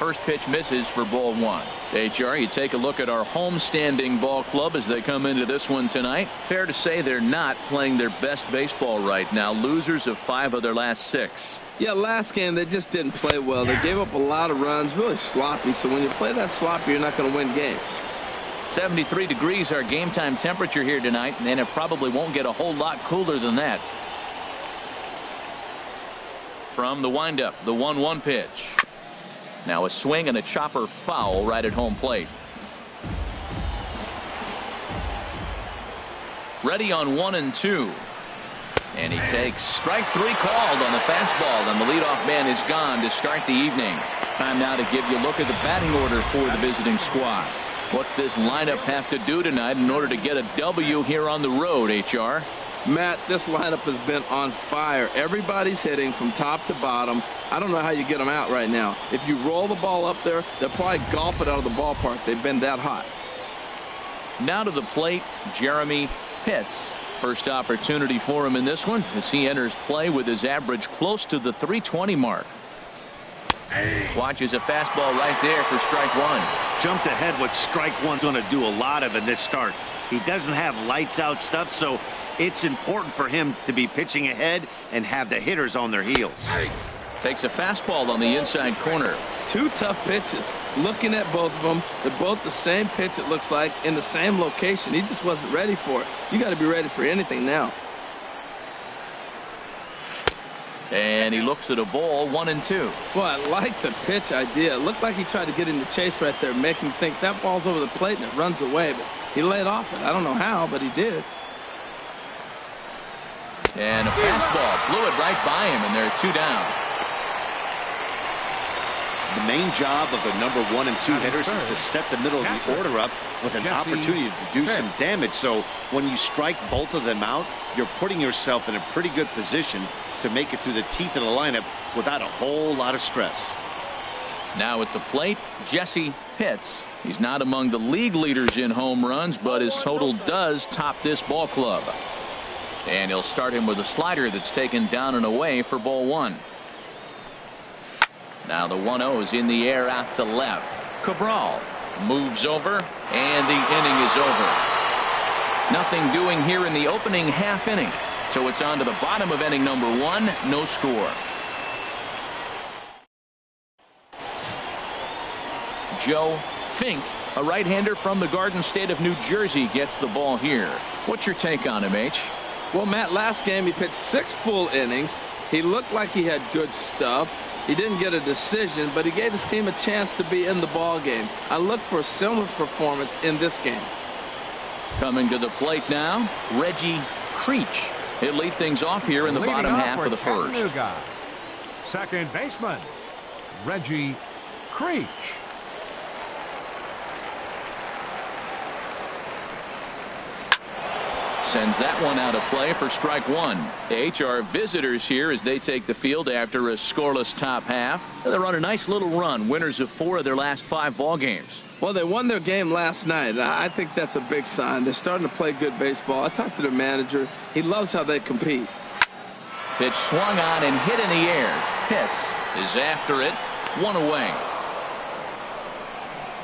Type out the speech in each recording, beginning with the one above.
first pitch misses for ball one. HR, you take a look at our home-standing ball club as they come into this one tonight. Fair to say they're not playing their best baseball right now. Losers of 5 of their last 6. Yeah, last game they just didn't play well. They gave up a lot of runs, really sloppy. So when you play that sloppy, you're not going to win games. 73 degrees our game time temperature here tonight, and it probably won't get a whole lot cooler than that. From the windup, the 1-1 pitch. Now a swing and a chopper foul right at home plate. Ready on 1-2. And he takes strike 3 called on the fastball, and the leadoff man is gone to start the evening. Time now to give you a look at the batting order for the visiting squad. What's this lineup have to do tonight in order to get a W here on the road, HR? Matt, this lineup has been on fire. Everybody's hitting from top to bottom. I don't know how you get them out right now. If you roll the ball up there, they'll probably golf it out of the ballpark. They've been that hot. Now to the plate, Jeremy Pitts. First opportunity for him in this one as he enters play with his average close to the 320 mark. Watches a fastball right there for strike 1. Jumped ahead what strike 1's going to do a lot of in this start. He doesn't have lights out stuff, so it's important for him to be pitching ahead and have the hitters on their heels. Takes a fastball on the inside corner. 2 tough pitches. Looking at both of them, they're both the same pitch, it looks like, in the same location. He just wasn't ready for it. You got to be ready for anything now. And he looks at a ball, 1-2. Well, I like the pitch idea. It looked like he tried to get in the chase right there, make him think that ball's over the plate and it runs away. But he laid off it. I don't know how, but he did. And a fastball blew it right by him, and there are 2 down. The main job of the number 1 and 2 hitters is to set the middle of the order up with an opportunity to do some damage. So when you strike both of them out, you're putting yourself in a pretty good position to make it through the teeth of the lineup without a whole lot of stress. Now at the plate, Jesse Pitts. He's not among the league leaders in home runs, but his total does top this ball club. And he'll start him with a slider that's taken down and away for ball 1. Now the 1-0 is in the air out to left. Cabral moves over, and the inning is over. Nothing doing here in the opening half inning. So it's on to the bottom of inning number 1. No score. Joe Fink, a right-hander from the Garden State of New Jersey, gets the ball here. What's your take on him, H? Well, Matt, last game he pitched 6 full innings. He looked like he had good stuff. He didn't get a decision, but he gave his team a chance to be in the ball game. I look for a similar performance in this game. Coming to the plate now, Reggie Creech. He'll lead things off here in the bottom half of the first. Second baseman, Reggie Creech. Sends that one out of play for strike 1. The HR visitors here as they take the field after a scoreless top half. They're on a nice little run, winners of 4 of their last 5 ball games. Well, they won their game last night. I think that's a big sign. They're starting to play good baseball. I talked to their manager. He loves how they compete. Pitch swung on and hit in the air. Pitts is after it. 1 away.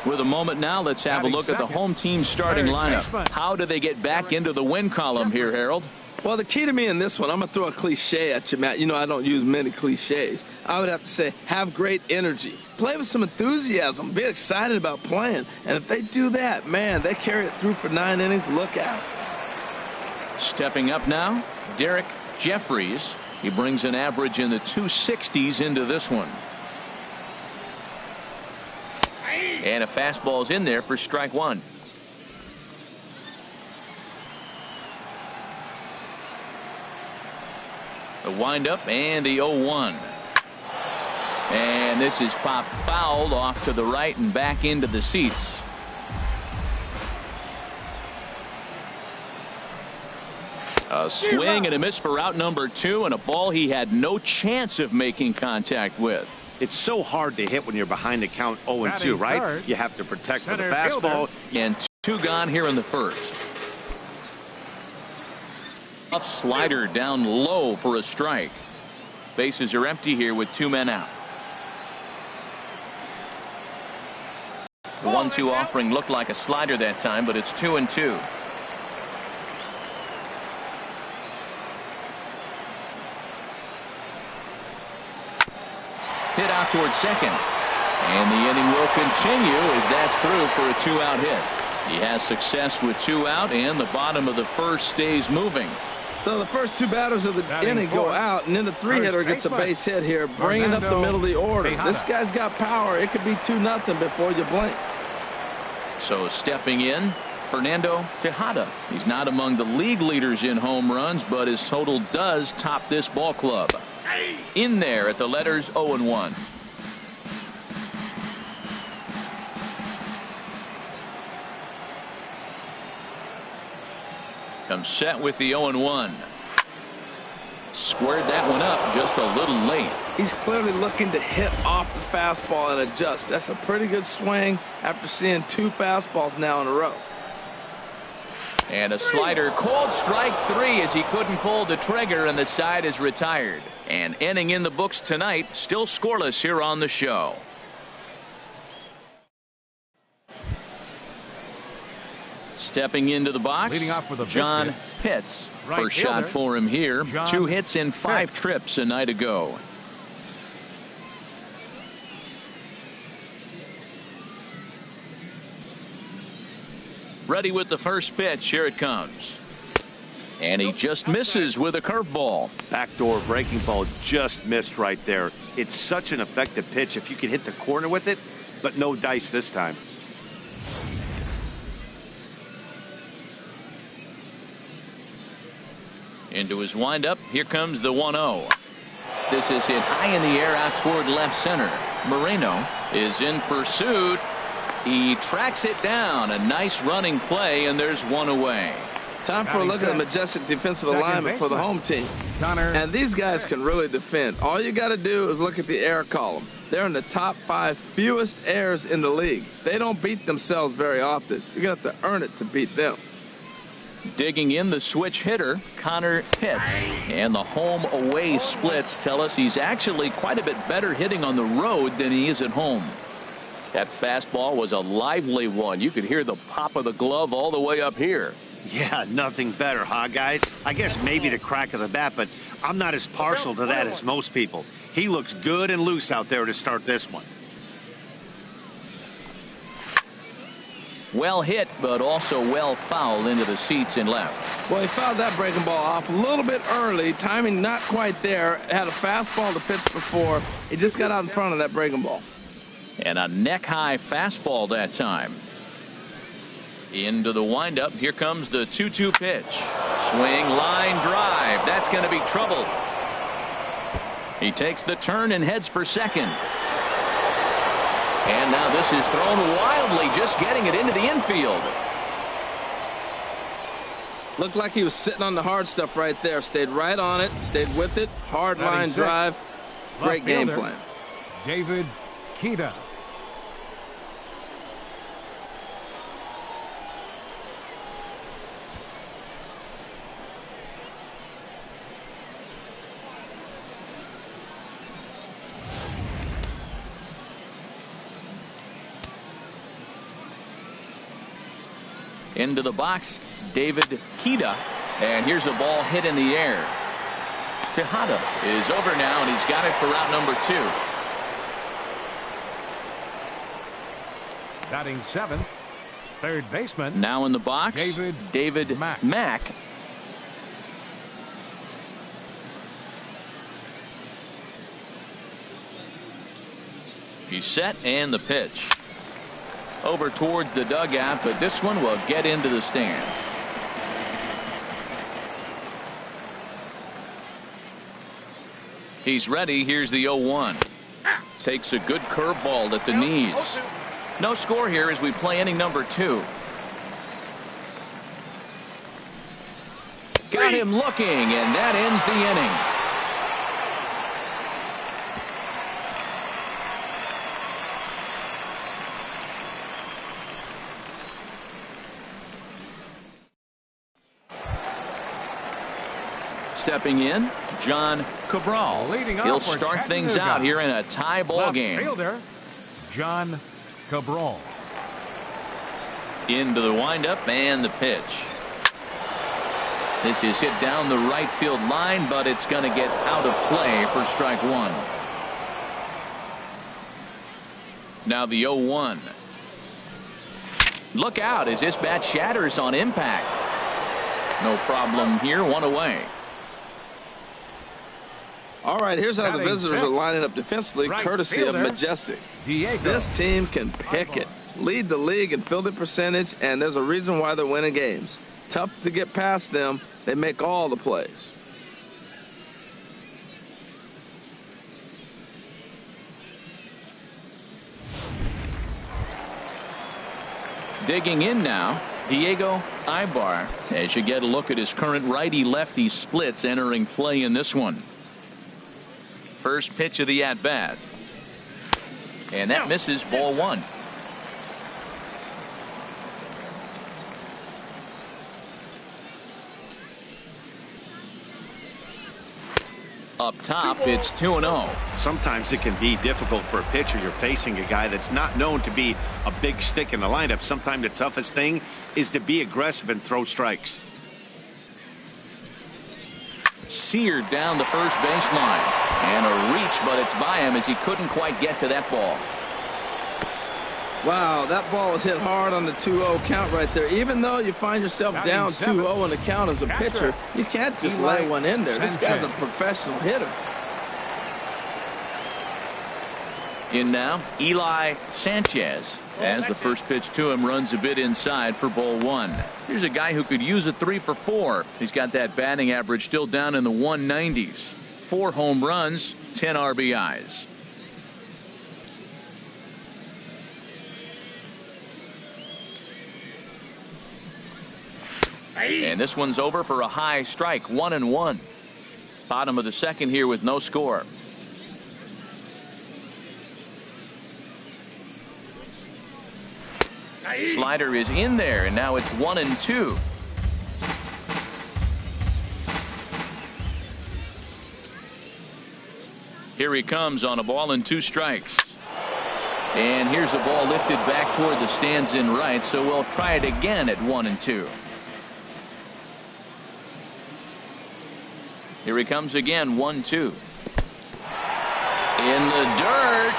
With a moment now, let's have a look at the home team starting lineup. How do they get back into the win column here, Harold? Well, the key to me in this one, I'm going to throw a cliche at you, Matt. You know I don't use many cliches. I would have to say have great energy. Play with some enthusiasm. Be excited about playing. And if they do that, man, they carry it through for 9 innings. Look out. Stepping up now, Derek Jeffries. He brings an average in the 260s into this one. And a fastball's in there for strike 1. The windup and the 0-1. And this is popped fouled off to the right and back into the seats. A swing and a miss for out number 2, and a ball he had no chance of making contact with. It's so hard to hit when you're behind the count 0-2, right? You have to protect with a fastball. And 2 gone here in the first. Up slider down low for a strike. Bases are empty here with 2 men out. The 1-2 offering looked like a slider that time, but it's 2-2. Hit out towards second. And the inning will continue as that's through for a 2-out hit. He has success with 2 out, and the bottom of the first stays moving. So the first 2 batters of the inning go out, and then the 3-hitter gets a base hit here, bringing up the middle of the order. This guy's got power. It could be 2-0 before you blink. So stepping in, Fernando Tejada. He's not among the league leaders in home runs, but his total does top this ball club. In there at the letters 0-1. Comes set with the 0-1. Squared that one up just a little late. He's clearly looking to hit off the fastball and adjust. That's a pretty good swing after seeing 2 fastballs now in a row. And a slider, called strike 3 as he couldn't pull the trigger, and the side is retired. And inning in the books tonight, still scoreless here on the show. Stepping into the box, leading off with John Pitts. Right First shot fielder, for him here. John 2 hits in 5 Pitts. trips a night ago. Ready with the first pitch. Here it comes. And he just misses with a curveball. Backdoor breaking ball just missed right there. It's such an effective pitch if you can hit the corner with it, but no dice this time. Into his windup. Here comes the 1-0. This is hit high in the air out toward left center. Moreno is in pursuit. He tracks it down. A nice running play, and there's 1 away. Time for a look at the majestic defensive alignment for the home team. And these guys can really defend. All you got to do is look at the error column. They're in the top 5 fewest errors in the league. They don't beat themselves very often. You're going to have to earn it to beat them. Digging in the switch hitter, Connor Pitts. And the home-away splits tell us he's actually quite a bit better hitting on the road than he is at home. That fastball was a lively one. You could hear the pop of the glove all the way up here. Yeah, nothing better, huh, guys? I guess maybe the crack of the bat, but I'm not as partial to that as most people. He looks good and loose out there to start this one. Well hit, but also well fouled into the seats in left. Well, he fouled that breaking ball off a little bit early. Timing not quite there. Had a fastball to pitch before. He just got out in front of that breaking ball. And a neck-high fastball that time. Into the windup. Here comes the 2-2 pitch. Swing, line drive. That's going to be trouble. He takes the turn and heads for second. And now this is thrown wildly, just getting it into the infield. Looked like he was sitting on the hard stuff right there. Stayed right on it. Stayed with it. Hard line drive. Great game plan. David Kita. Into the box, David Kita. And here's a ball hit in the air. Tejada is over now, and he's got it for out number 2. Batting 7th, third baseman. Now in the box, David Mack. He's set, and the pitch. Over toward the dugout, but this one will get into the stands. He's ready. Here's the 0-1. Takes a good curveball at the knees. No score here as we play inning number 2. Got him looking, and that ends the inning. Stepping in, John Cabral. He'll start things out here in a tie ball game. Fielder, John Cabral. Into the windup and the pitch. This is hit down the right field line, but it's going to get out of play for strike one. Now the 0-1. Look out as this bat shatters on impact. No problem here, one away. All right, here's how the Batting visitors fifth. are lining up defensively, Right courtesy fielder, of Majestic. Diego. This team can pick it, lead the league in fielding percentage, and there's a reason why they're winning games. Tough to get past them. They make all the plays. Digging in now, Diego Ibar, as you get a look at his current righty-lefty splits entering play in this one. First pitch of the at-bat. And that misses, ball one. Up top, it's 2-0. Sometimes it can be difficult for a pitcher. You're facing a guy that's not known to be a big stick in the lineup. Sometimes the toughest thing is to be aggressive and throw strikes. Seared down the first baseline. And a reach, but it's by him as he couldn't quite get to that ball. Wow, that ball was hit hard on the 2-0 count right there. Even though you find yourself down 2-0 in the count as a pitcher, you can't just lay one in there. This guy's a professional hitter. In now, Eli Sanchez, as the first pitch to him runs a bit inside for ball one. Here's a guy who could use a 3 for 4. He's got that batting average still down in the 190s. 4 home runs, 10 RBIs. And this one's over for a high strike, 1-1. Bottom of the second here with no score. Slider is in there, and now it's 1-2. Here he comes on a ball and 2 strikes. And here's a ball lifted back toward the stands in right, so we'll try it again at 1-2. Here he comes again, 1-2. In the dirt.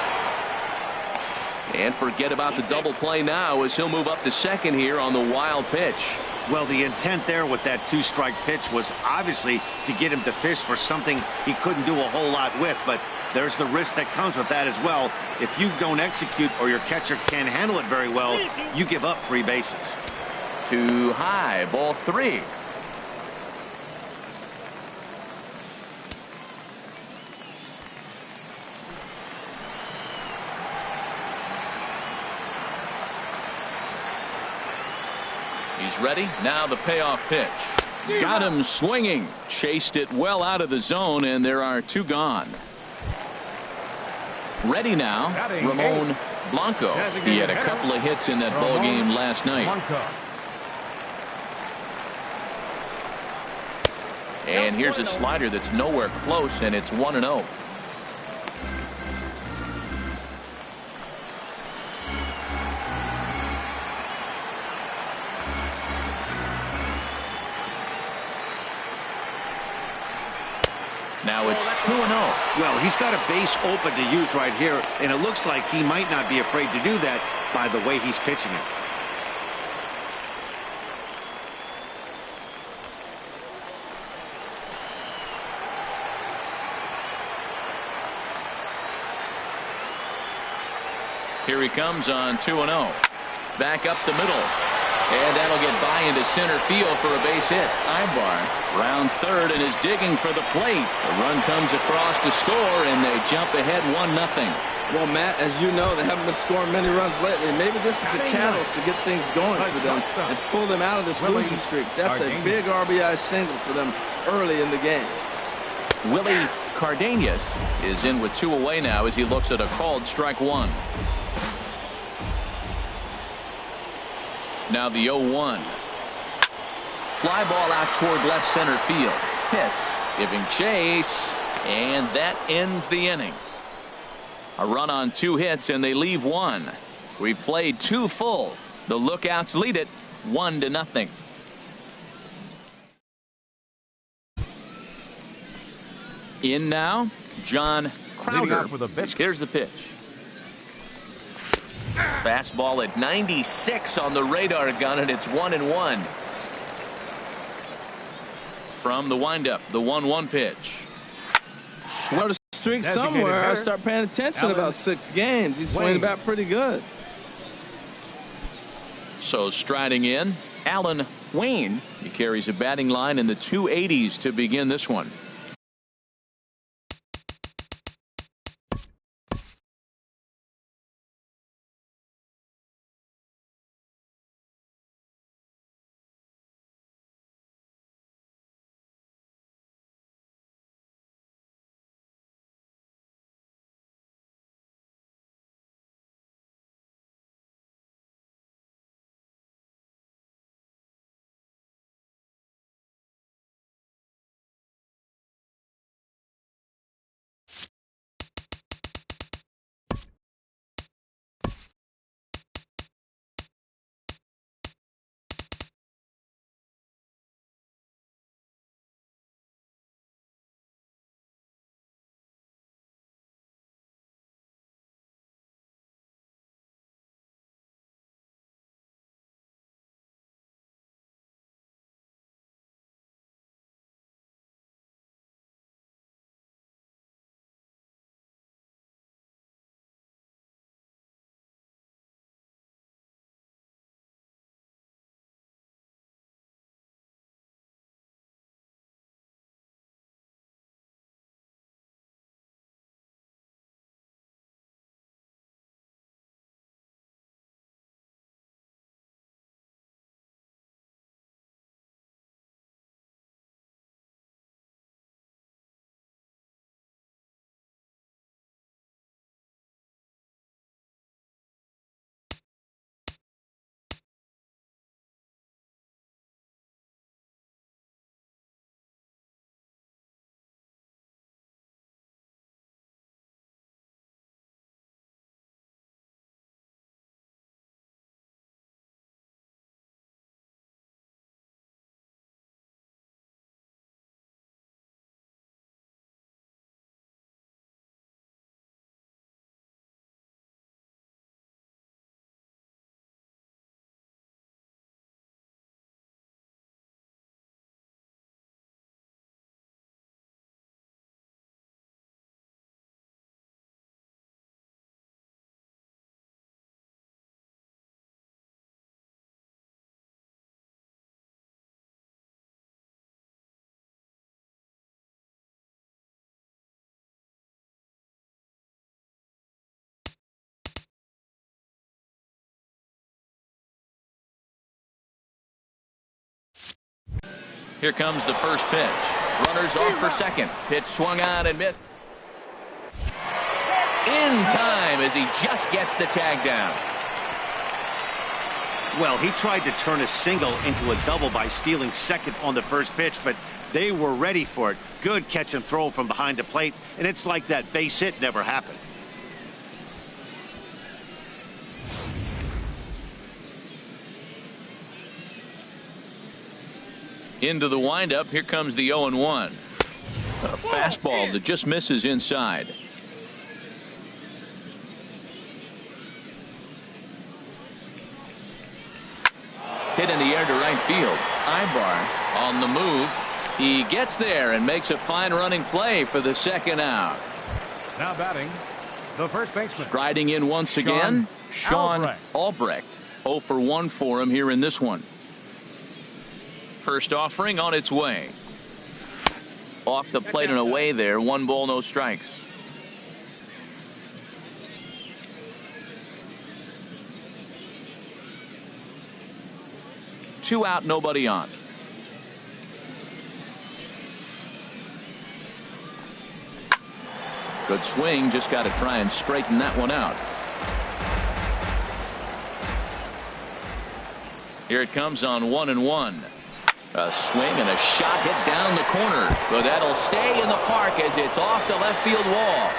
And forget about the double play now as he'll move up to second here on the wild pitch. Well, the intent there with that 2-strike pitch was obviously to get him to fish for something he couldn't do a whole lot with, but there's the risk that comes with that as well. If you don't execute or your catcher can't handle it very well, you give up 3 bases. Too high, ball 3. He's ready. Now the payoff pitch. Got him swinging. Chased it well out of the zone, and there are 2 gone. Ready now, Ramon Blanco. He had a couple of hits in that ball game last night. And here's a slider that's nowhere close, and it's 1-0. Now it's 2-0. Well, he's got a base open to use right here, and it looks like he might not be afraid to do that by the way he's pitching it. Here he comes on 2-0. Back up the middle. And that'll get by into center field for a base hit. Ibar rounds third and is digging for the plate. The run comes across to score, and they jump ahead 1-0. Well, Matt, as you know, they haven't been scoring many runs lately. Maybe this is the catalyst to get things going for them and pull them out of this losing streak. That's a big RBI single for them early in the game. Willie Cardenas is in with 2 away now as he looks at a called strike 1. Now the 0-1. Fly ball out toward left center field. Hits, giving chase, and that ends the inning. A run on 2 hits, and they leave 1. We've played 2 full. The Lookouts lead it 1-0. In now, John Crowder. Here's the pitch. Fastball at 96 on the radar gun, and it's 1-1. From the windup, the 1-1 pitch. Swear to streak somewhere. I start paying attention about 6 games. He's swinging back pretty good. So striding in, Alan Wayne. He carries a batting line in the 280s to begin this one. Here comes the first pitch. Runners off for second. Pitch swung on and missed. In time as he just gets the tag down. Well, he tried to turn a single into a double by stealing second on the first pitch, but they were ready for it. Good catch and throw from behind the plate, and it's like that base hit never happened. Into the windup. Here comes the 0-1. A fastball that just misses inside. Hit in the air to right field. Ibar on the move. He gets there and makes a fine running play for the second out. Now batting, the first baseman. Striding in once again, Sean Albrecht. 0 for 1 for him here in this one. First offering on its way. Off the plate and away there. 1 ball, no strikes. Two out, nobody on. Good swing. Just got to try and straighten that one out. Here it comes on 1-1. A swing and a shot hit down the corner, but that'll stay in the park as it's off the left field wall.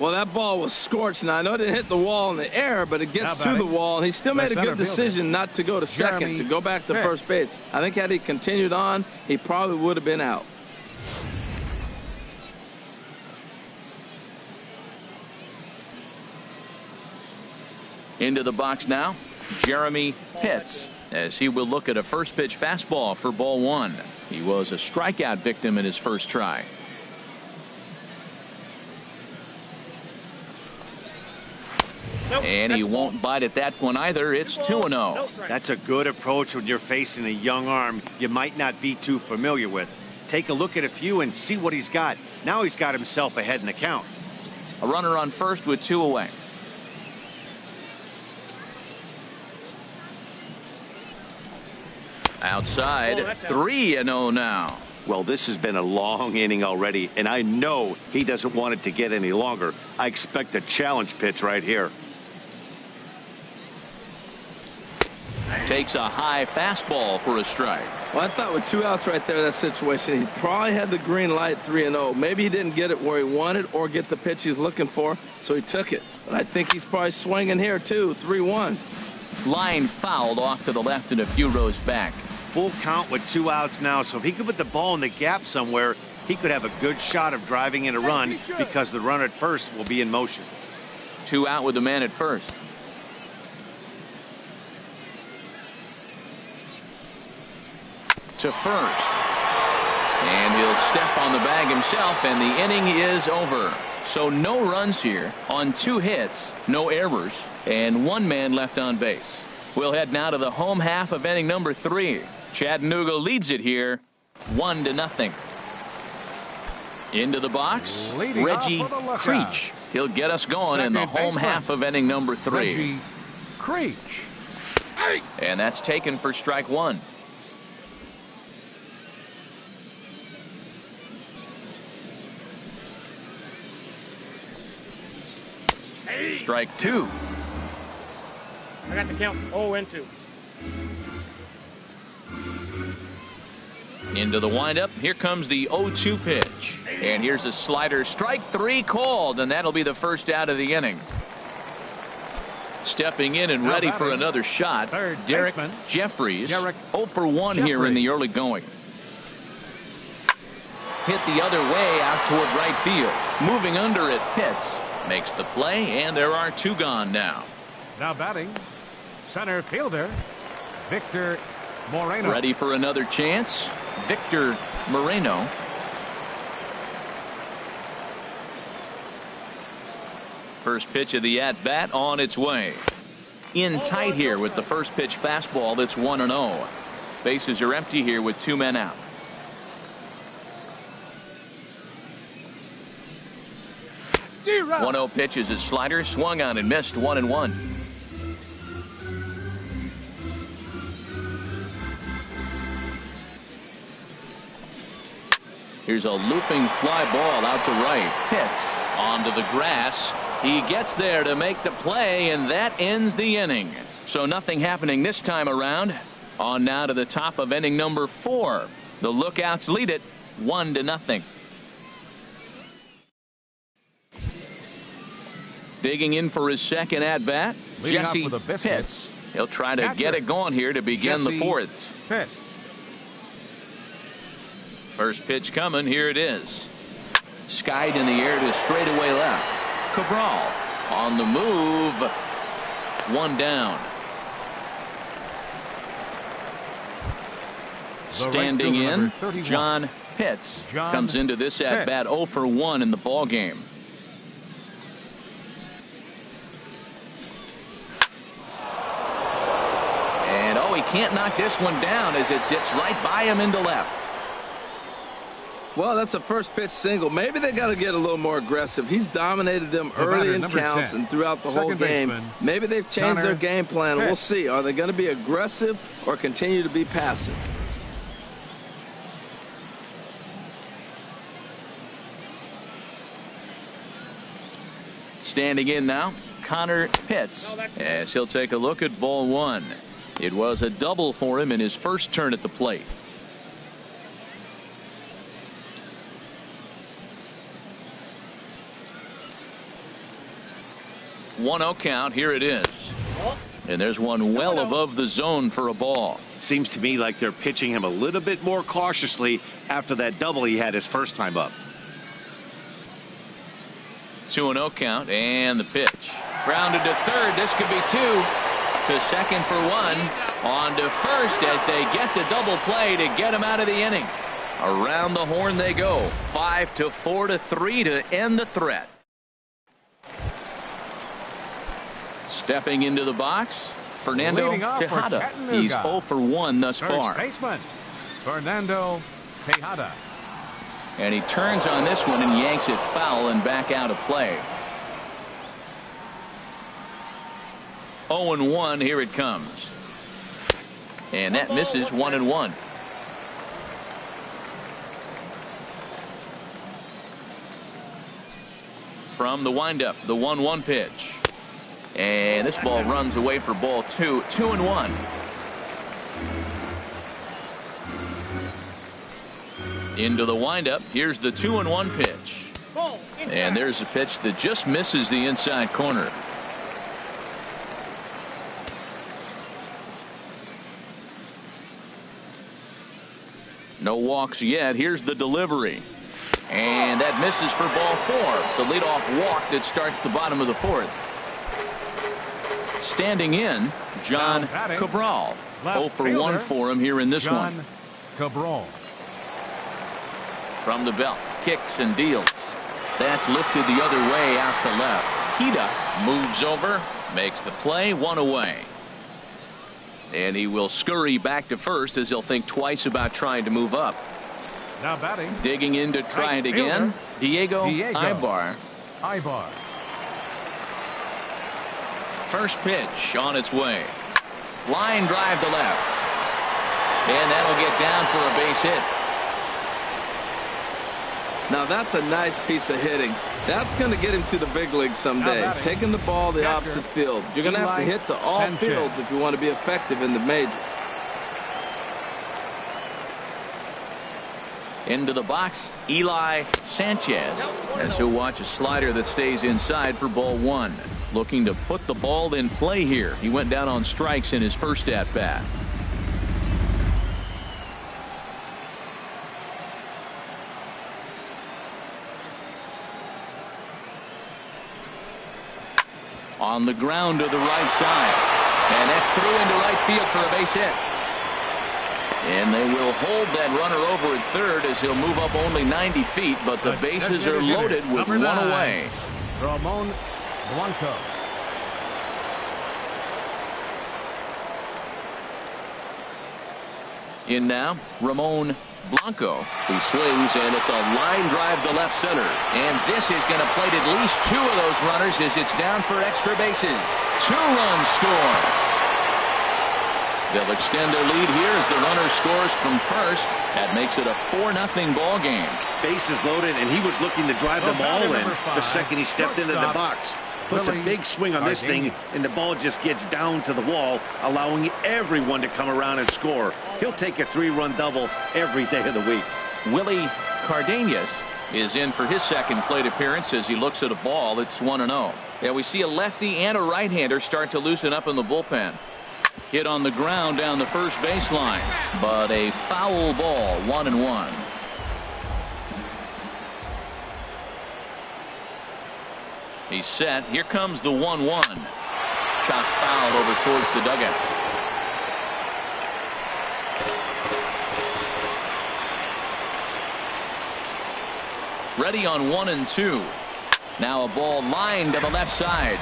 Well, that ball was scorched. Now, I know it didn't hit the wall in the air, but it gets to the wall, and he still made a good decision not to go to second, to go back to first base. I think had he continued on, he probably would have been out. Into the box now, Jeremy Pitts, as he will look at a first pitch fastball for ball one. He was a strikeout victim in his first try. And he won't bite at that one either. It's 2-0. That's a good approach when you're facing a young arm you might not be too familiar with. Take a look at a few and see what he's got. Now he's got himself ahead in the count. A runner on first with 2 away. Outside, 3-0 now. Well, this has been a long inning already, and I know he doesn't want it to get any longer. I expect a challenge pitch right here. Takes a high fastball for a strike. Well, I thought with 2 outs right there, that situation, he probably had the green light 3-0. Maybe he didn't get it where he wanted or get the pitch he's looking for, so he took it. But I think he's probably swinging here, too, 3-1. Line fouled off to the left and a few rows back. Full count with 2 outs now, so if he could put the ball in the gap somewhere, he could have a good shot of driving in a run because the runner at first will be in motion. 2 out with the man at first. To first. And he'll step on the bag himself, and the inning is over. So no runs here on 2 hits, no errors, and 1 man left on base. We'll head now to the home half of inning number 3. Chattanooga leads it here 1-0. Into the box, Reggie Creech. He'll get us going in the home half of inning number 3. Reggie Creech. And that's taken for strike 1. Strike 2. I got the count 0-2. Into the windup. Here comes the 0-2 pitch. And here's a slider. Strike 3 called, and that'll be the first out of the inning. Stepping in and ready for another shot, Derek Jeffries. 0 for 1 here in the early going. Hit the other way out toward right field. Moving under it, Pitts makes the play, and there are 2 gone now. Now batting, center fielder Victor Moreno. Ready for another chance, Victor Moreno. First pitch of the at-bat on its way. In tight here with the first pitch fastball. That's 1-0. Bases are empty here with 2 men out. D-Rock. 1-0 pitch is his slider, swung on and missed. 1-1. Here's a looping fly ball out to right. Pitts onto the grass. He gets there to make the play, and that ends the inning. So nothing happening this time around. On now to the top of inning number 4. The Lookouts lead it 1-0. Digging in for his second at bat, Jesse Pitts. He'll try to get it going here to begin the 4th. Pitts. First pitch coming. Here it is. Skied in the air to straightaway left. Cabral on the move. 1 down. Standing in, John Pitts comes into this at bat 0 for 1 in the ball game. And he can't knock this one down as it zips right by him into left. Well, that's a first pitch single. Maybe they got to get a little more aggressive. He's dominated them early in counts and throughout the whole game. Maybe they've changed their game plan. We'll see. Are they going to be aggressive or continue to be passive? Standing in now, Connor Pitts, as he'll take a look at ball 1. It was a double for him in his first turn at the plate. 1-0 count. Here it is. And there's one well above the zone for a ball. Seems to me like they're pitching him a little bit more cautiously after that double he had his first time up. 2-0 count, and the pitch. Grounded to third. This could be two. To second for one. On to first as they get the double play to get him out of the inning. Around the horn they go. 5-4 to 3 to end the threat. Stepping into the box, Fernando Tejada. He's 0 for 1 thus far. First baseman, Fernando Tejada. And he turns on this one and yanks it foul and back out of play. 0-1. Here it comes. And that misses. 1-1. From the windup, the 1-1 pitch. And this ball runs away for ball 2. 2-1. Into the windup. Here's the 2-1 pitch. And there's a pitch that just misses the inside corner. No walks yet. Here's the delivery. And that misses for ball 4. It's a leadoff walk that starts the bottom of the 4th. Standing in, John Cabral. 0 for 1 for him here in this one. Cabral. From the belt, kicks and deals. That's lifted the other way out to left. Kita moves over, makes the play, 1 away. And he will scurry back to first as he'll think twice about trying to move up. Now batting. Digging in to try it again. Diego Ibar. First pitch on its way. Line drive to left. And that'll get down for a base hit. Now that's a nice piece of hitting. That's going to get him to the big leagues someday. Taking the ball the opposite field. You're going to have to hit the all fields if you want to be effective in the majors. Into the box, Eli Sanchez, as he'll watch a slider that stays inside for ball 1. Looking to put the ball in play here. He went down on strikes in his first at bat. On the ground to the right side. And that's through into right field for a base hit. And they will hold that runner over at third as he'll move up only 90 feet, but the bases are loaded with 1 away. Ramon Blanco. In now, Ramon Blanco. He swings, and it's a line drive to left center. And this is going to plate at least 2 of those runners as it's down for extra bases. 2 runs score. They'll extend their lead here as the runner scores from first. That makes it a 4-0 ball game. Bases loaded, and he was looking to drive them all in the second he stepped into the box. Puts a big swing on this thing, and the ball just gets down to the wall, allowing everyone to come around and score. He'll take a 3-run double every day of the week. Willie Cardenas is in for his second plate appearance as he looks at a ball. It's 1-0. Yeah, we see a lefty and a right-hander start to loosen up in the bullpen. Hit on the ground down the first baseline, but a foul ball. 1-1. He's set. Here comes the 1-1. Shot fouled over towards the dugout. Ready on 1-2. Now a ball lined to the left side,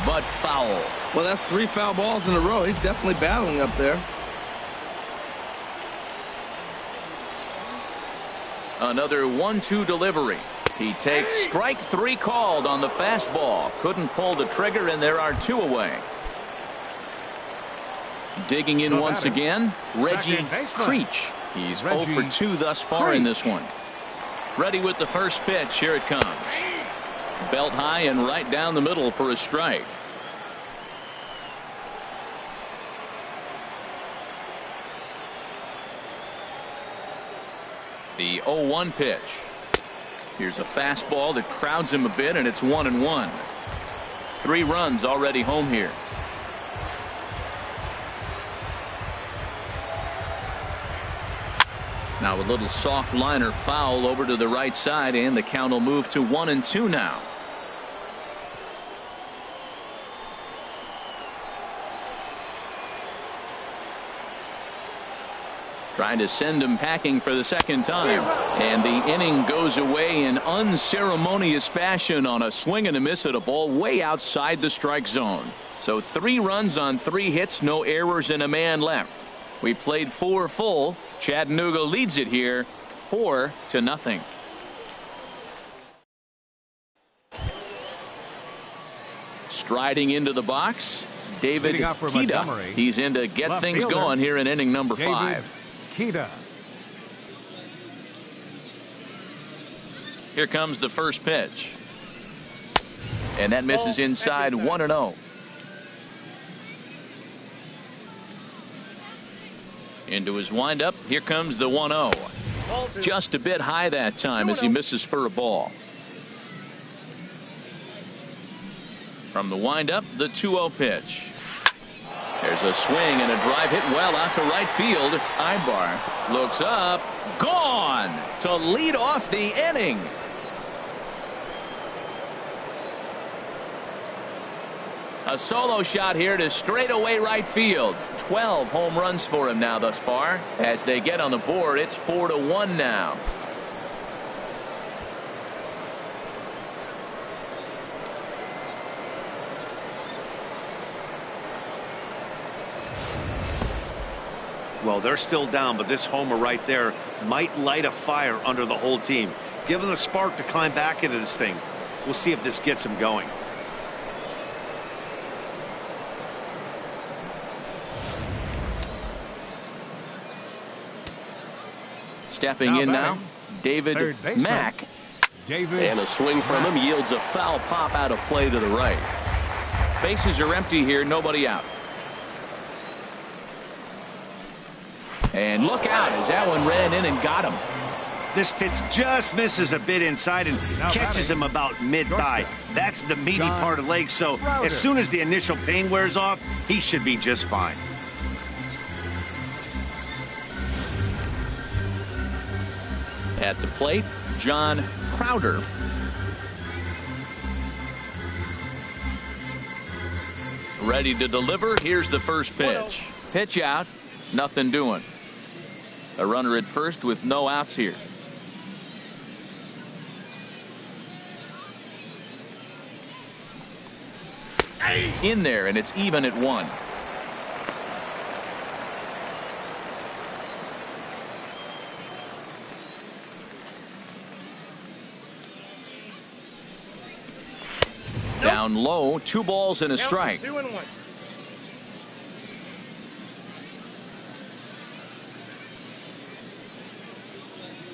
but foul. Well, that's 3 foul balls in a row. He's definitely battling up there. Another 1-2 delivery. He takes strike 3 called on the fastball. Couldn't pull the trigger, and there are 2 away. Digging in once again, Reggie Creech. He's 0 for 2 thus far in this one. Ready with the first pitch. Here it comes. Belt high and right down the middle for a strike. The 0-1 pitch. Here's a fastball that crowds him a bit, and it's 1-1. 3 runs already home here. Now a little soft liner foul over to the right side, and the count will move to 1-2 now. Trying to send him packing for the second time. And the inning goes away in unceremonious fashion on a swing and a miss at a ball way outside the strike zone. So 3 runs on 3 hits, no errors, and a man left. We played 4 full. Chattanooga leads it here 4-0. Striding into the box, David Kita. He's in to get things going here in inning number 5. Kita. Here comes the first pitch. And that misses inside 1-0. Into his windup. Here comes the 1-0. Just a bit high that time as he misses for a ball. From the windup, the 2-0 pitch. There's a swing and a drive hit well out to right field. Ibar looks up. Gone to lead off the inning. A solo shot here to straightaway right field. 12 home runs for him now thus far. As they get on the board, it's 4-1 now. Well, they're still down, but this homer right there might light a fire under the whole team. Give them a spark to climb back into this thing. We'll see if this gets them going. Stepping in now, David Mack. And a swing from him yields a foul pop out of play to the right. Bases are empty here, nobody out. And look out as that one ran in and got him. This pitch just misses a bit inside and catches him about mid-thigh. That's the meaty part of the leg, so as soon as the initial pain wears off, he should be just fine. At the plate, John Crowder. Ready to deliver. Here's the first pitch. Pitch out. Nothing doing. A runner at first with no outs here. In there, and it's even at 1. Down low, 2 balls and a strike. 2-1.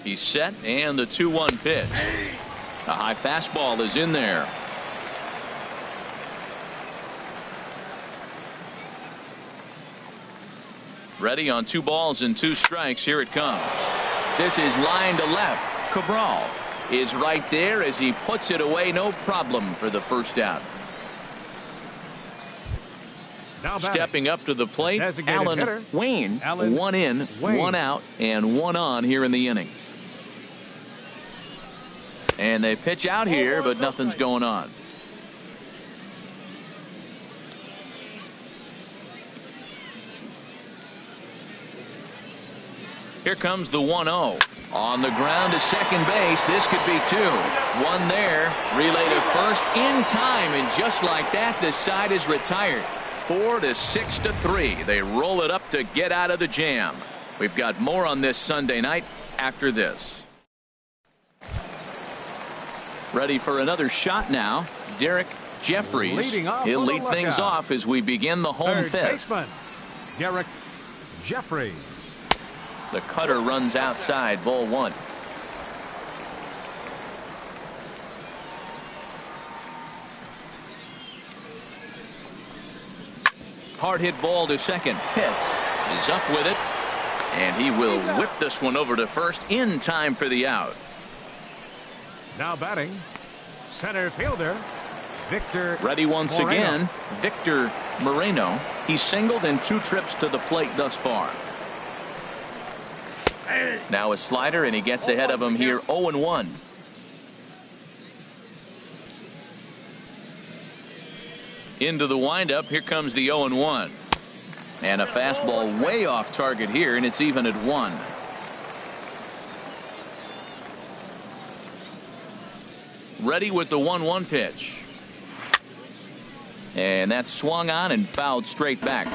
He's set, and the 2-1 pitch. A high fastball is in there. Ready on 2 balls and 2 strikes. Here it comes. This is line to left. Cabral is right there as he puts it away. No problem for the first out. Stepping up to the plate, Alan Wayne. 1 in, 1 out, and 1 on here in the inning. And they pitch out here, but nothing's going on. Here comes the 1-0. On the ground to second base. This could be 2. 1 there. Relay to first in time. And just like that, the side is retired. 4-6-3. They roll it up to get out of the jam. We've got more on this Sunday night after this. Ready for another shot now. Derek Jeffries. He'll lead things off as we begin the home fifth. Derek Jeffries. The cutter runs outside, ball 1. Hard hit ball to second. Pitts is up with it, and he will whip this one over to first in time for the out. Now batting, center fielder Victor. Ready once Moreno. again, Victor Moreno. He's singled in 2 trips to the plate thus far. Now a slider, and he gets ahead of him here 0-1. Into the windup. Here comes the 0-1. And a fastball way off target here, and it's even at 1. Ready with the 1-1 pitch. And that's swung on and fouled straight back.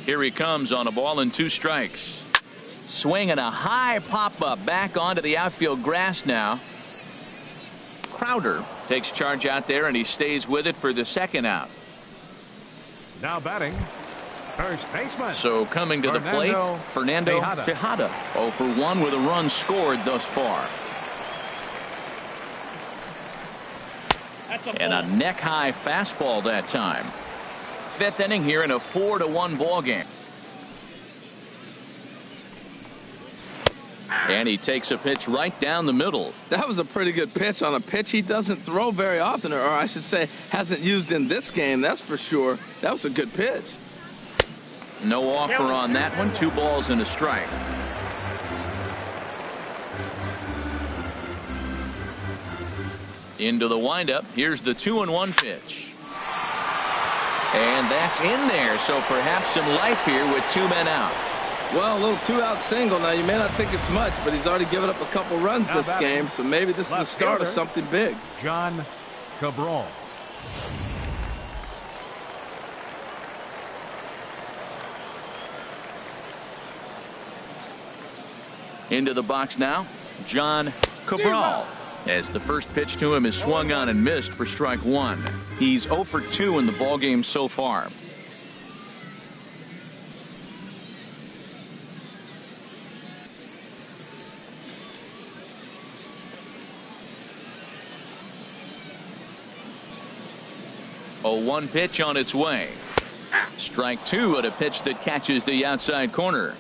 Here he comes on a ball and 2 strikes. Swinging a high pop-up back onto the outfield grass now. Crowder takes charge out there, and he stays with it for the 2nd out. Now batting, first baseman. So coming to the plate, Fernando Tejada. 0 for 1 with a run scored thus far. And a neck-high fastball that time. 5th inning here in a 4-1 ball game. And he takes a pitch right down the middle. That was a pretty good pitch on a pitch he doesn't throw very often, or I should say hasn't used in this game, that's for sure. That was a good pitch. No offer on that one. 2 balls and a strike. Into the windup. Here's the 2-1 pitch. And that's in there, so perhaps some life here with 2 men out. Well, a little 2-out single. Now, you may not think it's much, but he's already given up a couple runs this game, so maybe this is the start of something big. John Cabral. Into the box now, John Cabral. As the first pitch to him is swung on and missed for strike 1. He's 0 for 2 in the ballgame so far. A 1 pitch on its way. Strike 2 at a pitch that catches the outside corner.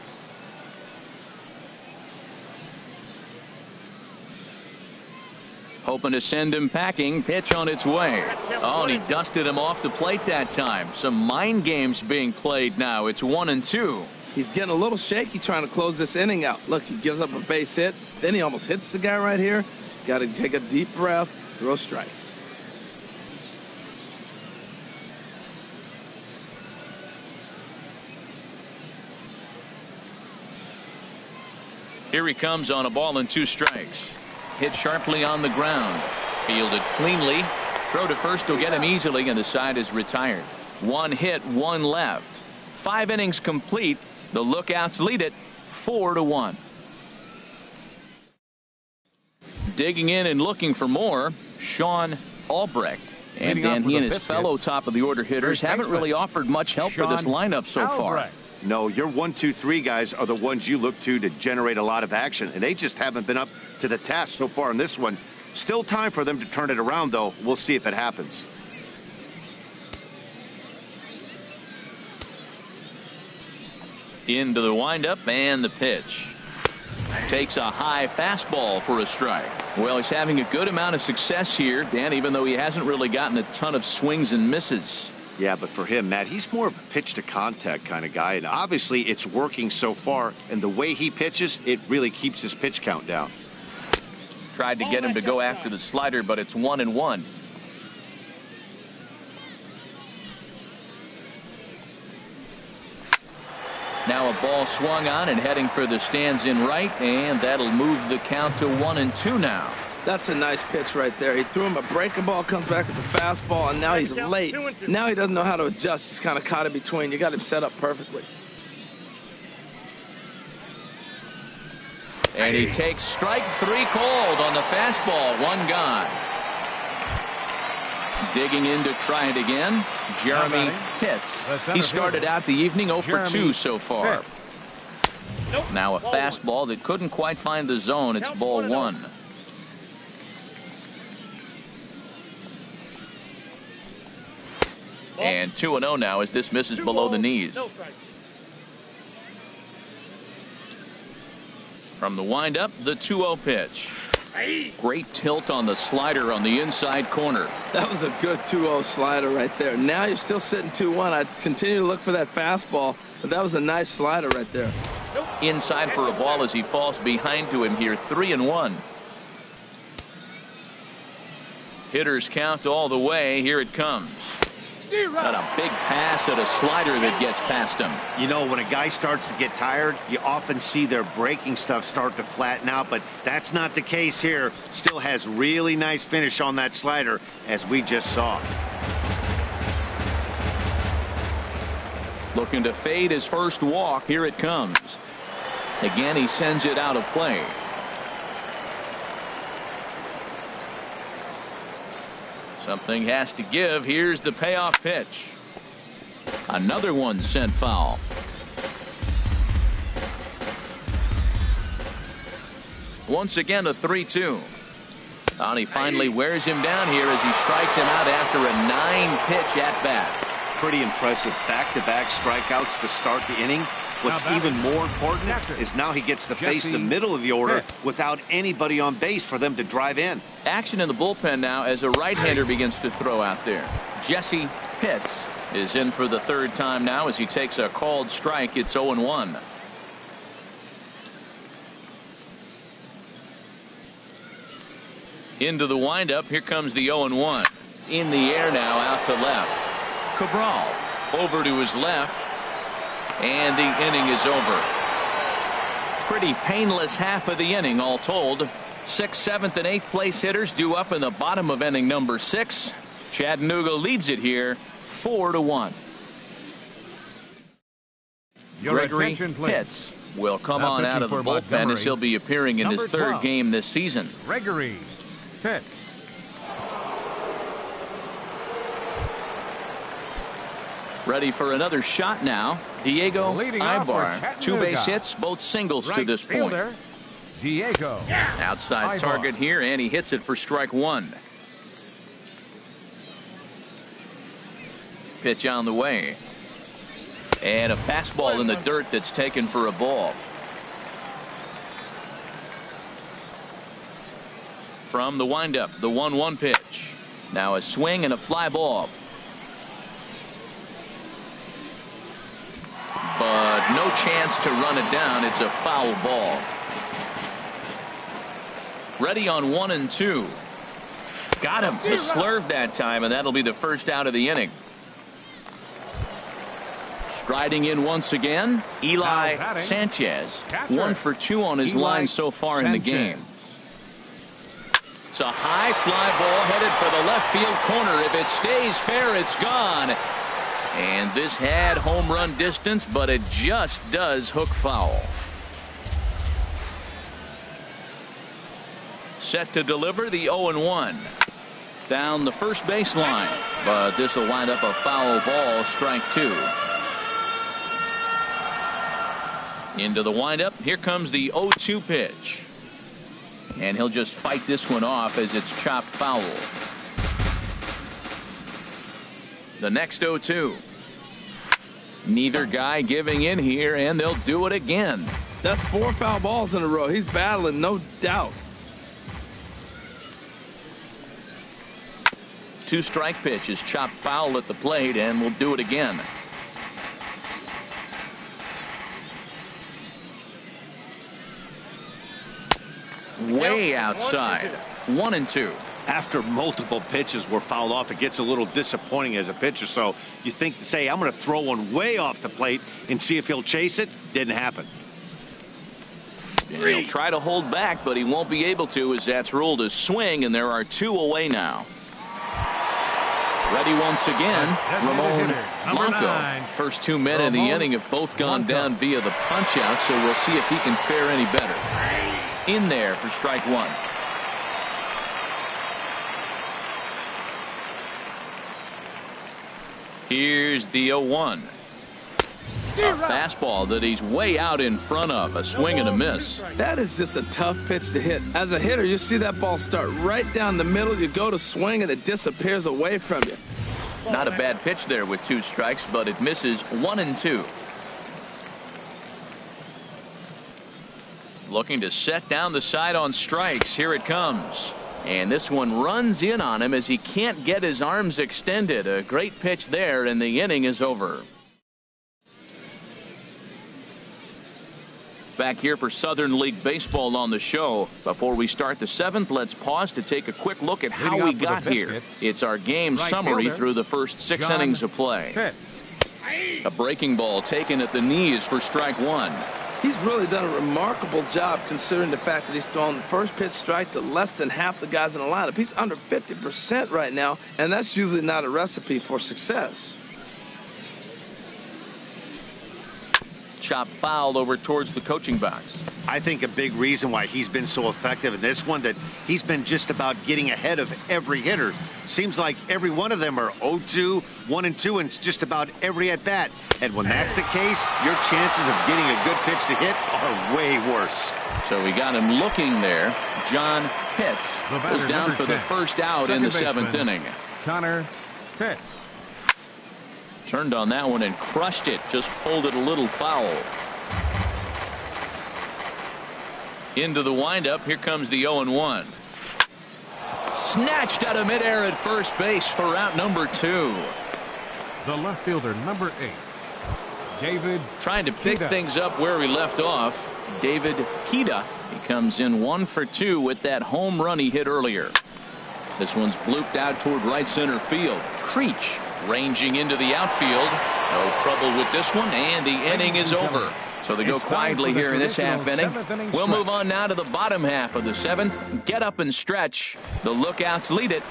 Hoping to send him packing. Pitch on its way. Oh, and he dusted him off the plate that time. Some mind games being played now. It's 1-2. He's getting a little shaky trying to close this inning out. Look, he gives up a base hit. Then he almost hits the guy right here. Got to take a deep breath. Throw strikes. Here he comes on a ball and 2 strikes. Hit sharply on the ground. Fielded cleanly. Throw to first will get him easily, and the side is retired. 1 hit, 1 left. 5 innings complete. The Lookouts lead it 4-1. Digging in and looking for more, Sean Albrecht. And Dan, he and his fellow top of the order hitters haven't really offered much help for this lineup so far. No, your 1, 2, 3 guys are the ones you look to generate a lot of action, and they just haven't been up to the task so far in this one. Still time for them to turn it around, though. We'll see if it happens. Into the windup and the pitch. Takes a high fastball for a strike. Well, he's having a good amount of success here, Dan, even though he hasn't really gotten a ton of swings and misses. Yeah, but for him, Matt, he's more of a pitch-to-contact kind of guy, and obviously it's working so far, and the way he pitches, it really keeps his pitch count down. Tried to get him to go after the slider, but it's 1-1. Now a ball swung on and heading for the stands in right, and that'll move the count to 1-2 now. That's a nice pitch right there. He threw him a breaking ball, comes back with the fastball, and now he's late. Now he doesn't know how to adjust. He's kind of caught in between. You got him set up perfectly. And he takes strike 3 called on the fastball. 1 gone. Digging in to try it again, Jeremy Pitts. He started out the evening 0 for 2 so far. Now a fastball that couldn't quite find the zone. It's ball 1. And 2-0 now as this misses below the knees. From the windup, the 2-0 pitch. Great tilt on the slider on the inside corner. That was a good 2-0 slider right there. Now you're still sitting 2-1. I'd continue to look for that fastball, but that was a nice slider right there. Inside for a ball as he falls behind to him here. 3-1. Hitters count all the way. Here it comes. Got a big pass at a slider that gets past him. You know, when a guy starts to get tired, you often see their breaking stuff start to flatten out, but that's not the case here. Still has really nice finish on that slider, as we just saw. Looking to fade his first walk. Here it comes. Again, he sends it out of play. Something has to give. Here's the payoff pitch. Another one sent foul. Once again, a 3-2. And he finally wears him down here as he strikes him out after a 9-pitch at bat. Pretty impressive back-to-back strikeouts to start the inning. What's even more important is now he gets to face the middle of the order without anybody on base for them to drive in. Action in the bullpen now as a right-hander begins to throw out there. Jesse Pitts is in for the third time now as he takes a called strike. It's 0-1. Into the windup. Here comes the 0-1. In the air now, out to left. Cabral over to his left. And the inning is over. Pretty painless half of the inning all told. 6th, 7th, and 8th place hitters due up in the bottom of inning number 6. Chattanooga leads it here 4-1. Gregory Pitts will come on out of the bullpen as he'll be appearing in his third game this season. Gregory Pitts. Ready for another shot now. Diego Ibar. 2 base hits, both singles to this point. Diego. Outside target here, and he hits it for strike 1. Pitch on the way. And a fastball in the dirt that's taken for a ball. From the windup, the 1-1 pitch. Now a swing and a fly ball. But no chance to run it down. It's a foul ball. Ready on 1-2. Got him. The slurve that time, and that'll be the first out of the inning. Striding in once again, Eli Sanchez. 1 for 2 on his line so far in the game. It's a high fly ball headed for the left field corner. If it stays fair, it's gone. And this had home run distance, but it just does hook foul. Set to deliver the 0-1. Down the first baseline, but this will wind up a foul ball, strike 2. Into the windup. Here comes the 0-2 pitch. And he'll just fight this one off as it's chopped foul. The next 0-2. Neither guy giving in here, and they'll do it again. That's 4 foul balls in a row. He's battling, no doubt. 2-strike pitch is chopped foul at the plate, and we'll do it again. Way outside. 1-2. After multiple pitches were fouled off, it gets a little disappointing as a pitcher. So you think, say, I'm going to throw one way off the plate and see if he'll chase it. Didn't happen. And he'll try to hold back, but he won't be able to, as that's ruled a swing, and there are 2 away now. Ready once again, Ramon Blanco. First 2 men in the inning have both gone down via the punch-out, so we'll see if he can fare any better. In there for strike 1. Here's the 0-1. A fastball that he's way out in front of. A swing and a miss. That is just a tough pitch to hit. As a hitter, you see that ball start right down the middle. You go to swing, and it disappears away from you. Not a bad pitch there with 2 strikes, but it misses. 1-2. Looking to set down the side on strikes. Here it comes. And this one runs in on him as he can't get his arms extended. A great pitch there, and the inning is over. Back here for Southern League Baseball on the show. Before we start the seventh, let's pause to take a quick look at how we got here. It's our game summary through the first 6 innings of play. A breaking ball taken at the knees for strike one. He's really done a remarkable job considering the fact that he's thrown the first pitch strike to less than half the guys in the lineup. He's under 50% right now, and that's usually not a recipe for success. Chop fouled over towards the coaching box. I think a big reason why he's been so effective in this one, that he's been just about getting ahead of every hitter. Seems like every one of them are 0-2, 1-2, and it's just about every at bat. And when that's the case, your chances of getting a good pitch to hit are way worse. So we got him looking there. John Pitts was down for the first out in the 7th inning. Connor Pitts. Turned on that one and crushed it. Just pulled it a little foul. Into the windup. Here comes the 0-1. Snatched out of midair at first base for out number 2. The left fielder, number 8. David trying to pick things up where he left off. David Pita. He comes in 1 for 2 with that home run he hit earlier. This one's blooped out toward right center field. Creech ranging into the outfield. No trouble with this one, and the inning is over. So they go quietly here in this half inning. We'll move on now to the bottom half of the 7th. Get up and stretch. The Lookouts lead it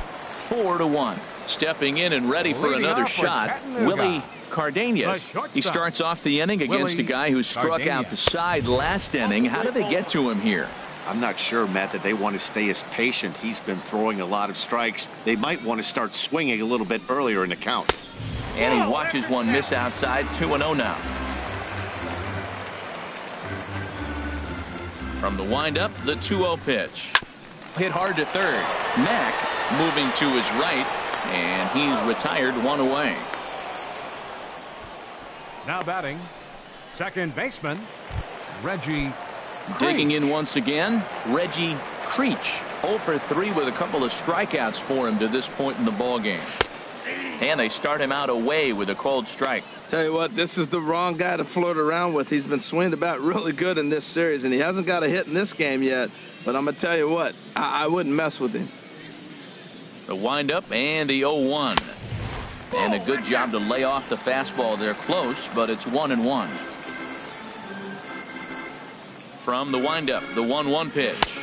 4-1. Stepping in and ready for another shot, Willie Cardenas. He starts off the inning against a guy who struck out the side last inning. How did they get to him here? I'm not sure, Matt, that they want to stay as patient. He's been throwing a lot of strikes. They might want to start swinging a little bit earlier in the count. And he watches one miss outside. 2-0 now. From the windup, the 2-0 pitch. Hit hard to third. Mack moving to his right, and he's retired 1 away. Now batting, second baseman, Reggie. Digging in once again, Reggie Creech. 0 for 3 with a couple of strikeouts for him to this point in the ball game. And they start him out away with a called strike. Tell you what, this is the wrong guy to flirt around with. He's been swinging the bat really good in this series, and he hasn't got a hit in this game yet. But I'm going to tell you what, I wouldn't mess with him. The windup and the 0-1. And a good job to lay off the fastball. They're close, but it's 1-1. From the windup, the 1-1 pitch.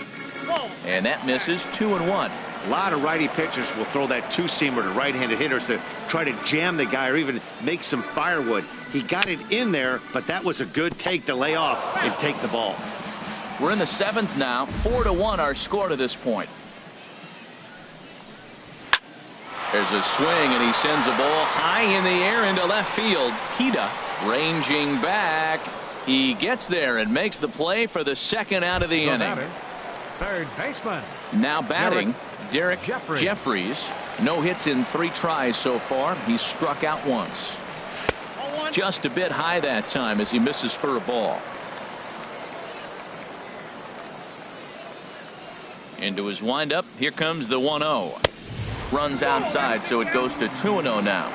And that misses. 2-1. A lot of righty pitchers will throw that two-seamer to right-handed hitters to try to jam the guy or even make some firewood. He got it in there, but that was a good take to lay off and take the ball. We're in the 7th now. 4-1 our score to this point. There's a swing, and he sends a ball high in the air into left field. Pita ranging back. He gets there and makes the play for the second out of the inning. Third baseman. Now batting, Derek Jeffries. No hits in 3 tries so far. He struck out once. Just a bit high that time as he misses for a ball. Into his windup. Here comes the 1-0. Runs outside, so it goes to 2-0 now.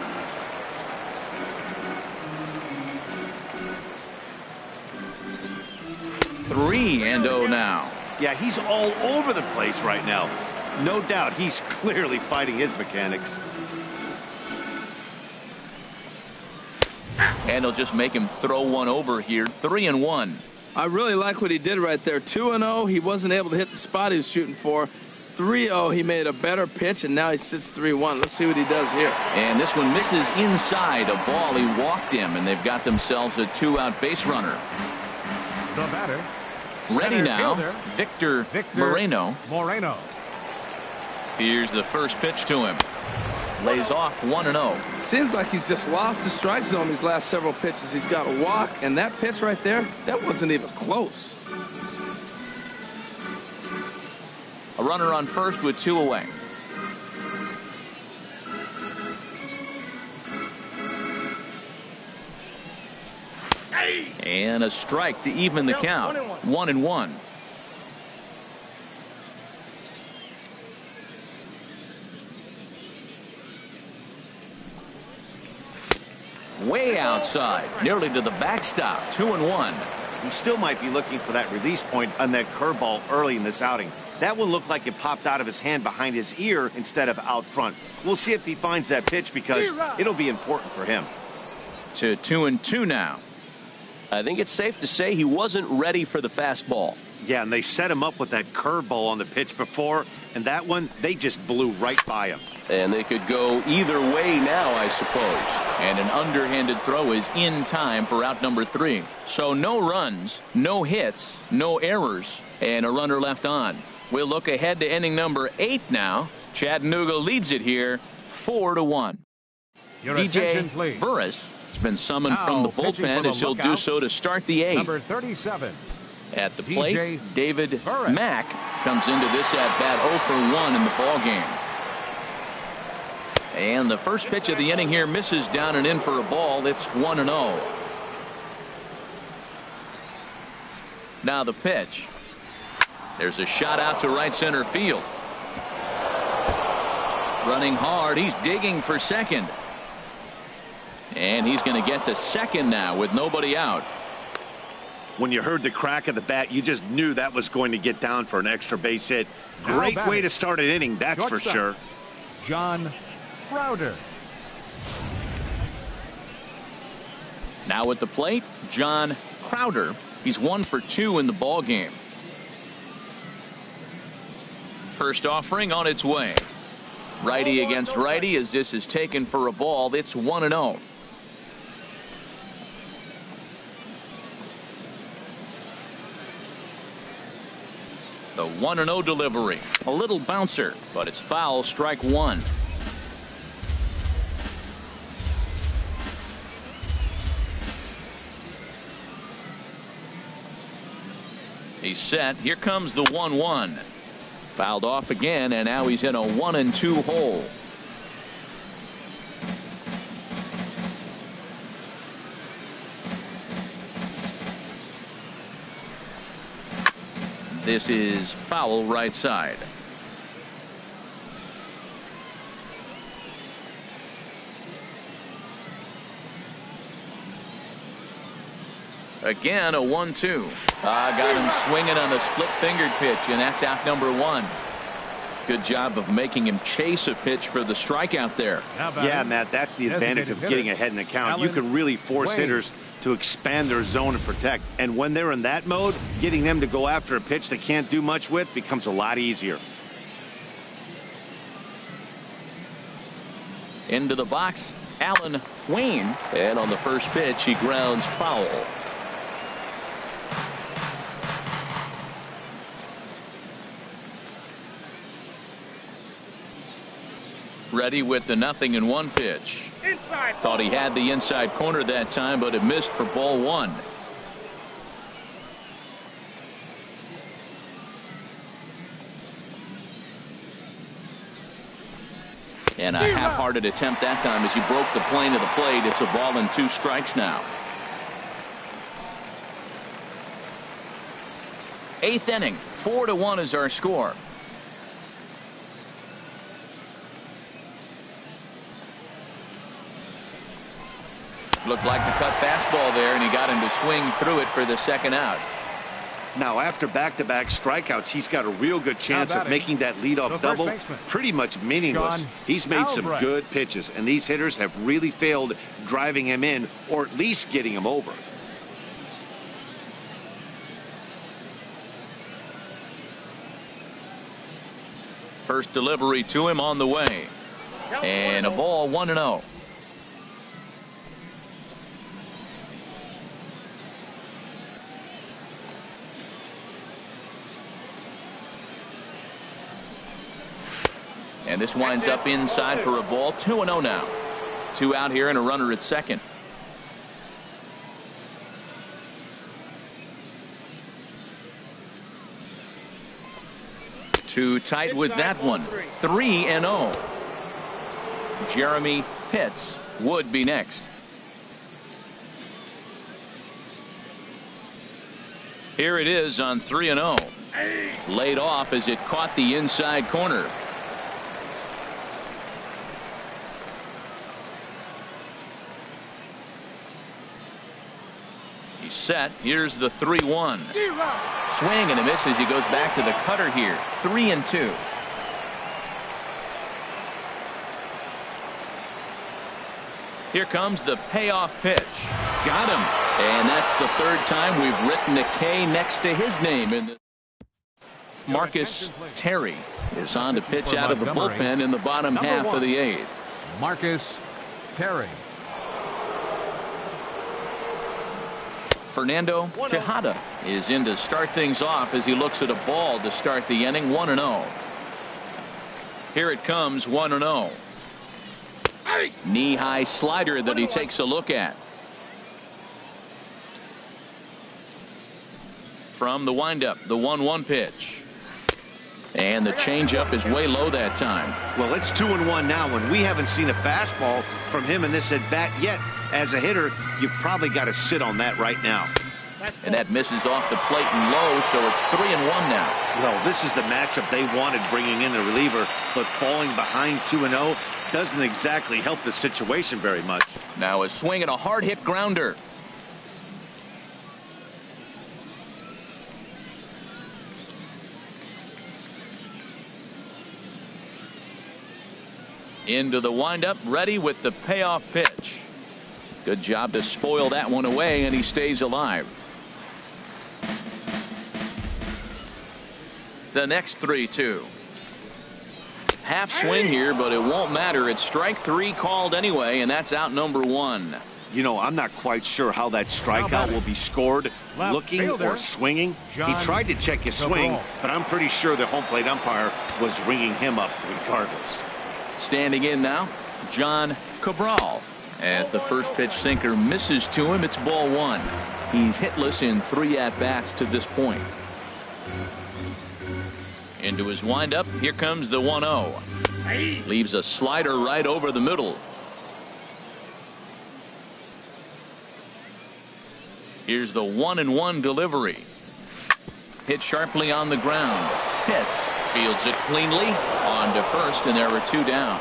Three and 0 now. Yeah, he's all over the place right now. No doubt he's clearly fighting his mechanics. And he'll just make him throw one over here. 3-1. I really like what he did right there. 2-0. He wasn't able to hit the spot he was shooting for. 3-0. He made a better pitch, and now he sits 3-1. Let's see what he does here. And this one misses inside a ball. He walked him, and they've got themselves a 2-out base runner. The batter. Ready now, Victor Moreno. Here's the first pitch to him. Lays off 1-0. Seems like he's just lost the strike zone these last several pitches. He's got a walk, and that pitch right there, that wasn't even close. A runner on first with 2 away. And a strike to even the count. 1-1. way outside, nearly to the backstop. 2-1. He still might be looking for that release point on that curveball early in this outing. That one looked like it popped out of his hand behind his ear instead of out front. We'll see if he finds that pitch because it'll be important for him. To 2-2 now. I think it's safe to say he wasn't ready for the fastball. Yeah, and they set him up with that curveball on the pitch before, and that one, they just blew right by him. And they could go either way now, I suppose. And an underhanded throw is in time for out number 3. So no runs, no hits, no errors, and a runner left on. We'll look ahead to inning number 8 now. Chattanooga leads it here 4-1. DJ Burris has been summoned from the bullpen as he'll do so to start the 8th. Number 37. At the plate, David Mack comes into this at bat 0 for 1 in the ball game. And the first pitch of the inning here misses down and in for a ball. It's 1-0. Now the pitch. There's a shot out to right center field. Running hard. He's digging for second. And he's going to get to second now with nobody out. When you heard the crack of the bat, you just knew that was going to get down for an extra base hit. Great way to start an inning, that's for sure. John Crowder. Now at the plate, John Crowder. He's 1 for 2 in the ball game. First offering on its way. Righty against righty as this is taken for a ball. It's 1-0. The 1-0 delivery. A little bouncer, but it's foul. Strike 1. He's set. Here comes the 1-1. Fouled off again, and now he's in a 1-2 hole. This is foul right side. Again, a 1-2. Got him swinging on a split-fingered pitch, and that's out number 1. Good job of making him chase a pitch for the strikeout there. Yeah, Matt, that's the advantage of getting ahead in the count. You can really force hitters to expand their zone and protect. And when they're in that mode, getting them to go after a pitch they can't do much with becomes a lot easier. Into the box, Alan Wayne. And on the first pitch, he grounds foul. Ready with the 0-1 pitch. Inside. Thought he had the inside corner that time, but it missed for ball 1. And a half-hearted attempt that time as he broke the plane of the plate. It's a ball and 2 strikes now. 8th inning, 4-1 is our score. Looked like the cut fastball there, and he got him to swing through it for the second out. Now, after back-to-back strikeouts, he's got a real good chance of making that leadoff double pretty much meaningless. He's made some good pitches, and these hitters have really failed driving him in or at least getting him over. First delivery to him on the way. And a ball 1-0. And this winds up inside for a ball. 2-0 now. 2 out here and a runner at second. Too tight with that one. 3-0. Jeremy Pitts would be next. Here it is on 3-0. Laid off as it caught the inside corner. He's set. Here's the 3-1. Swing and a miss as he goes back to the cutter here. 3-2. Here comes the payoff pitch. Got him. And that's the third time we've written a K next to his name. In the Marcus Terry is on to pitch out of the bullpen in the bottom half of the 8th. Marcus Terry. Fernando Tejada is in to start things off as he looks at a ball to start the inning. 1-0. Here it comes. 1-0. Knee-high slider that he takes a look at. From the windup, the 1-1 pitch. And the changeup is way low that time. Well, it's 2-1 now, and we haven't seen a fastball from him in this at-bat yet. As a hitter, you've probably got to sit on that right now. And that misses off the plate and low, so it's 3-1 now. Well, this is the matchup they wanted, bringing in the reliever, but falling behind 2-0 doesn't exactly help the situation very much. Now a swing and a hard hit grounder. Into the windup, ready with the payoff pitch. Good job to spoil that one away, and he stays alive. The next 3-2. Half swing here, but it won't matter. It's strike 3 called anyway, and that's out number 1. You know, I'm not quite sure how that strikeout will be scored, looking or swinging. He tried to check his swing, but I'm pretty sure the home plate umpire was ringing him up regardless. Standing in now, John Cabral. As the first pitch sinker misses to him, it's ball 1. He's hitless in 3 at-bats to this point. Into his windup, here comes the 1-0. Leaves a slider right over the middle. Here's the 1-1 delivery. Hit sharply on the ground. Hits. Fields it cleanly. On to first, and there were 2 down.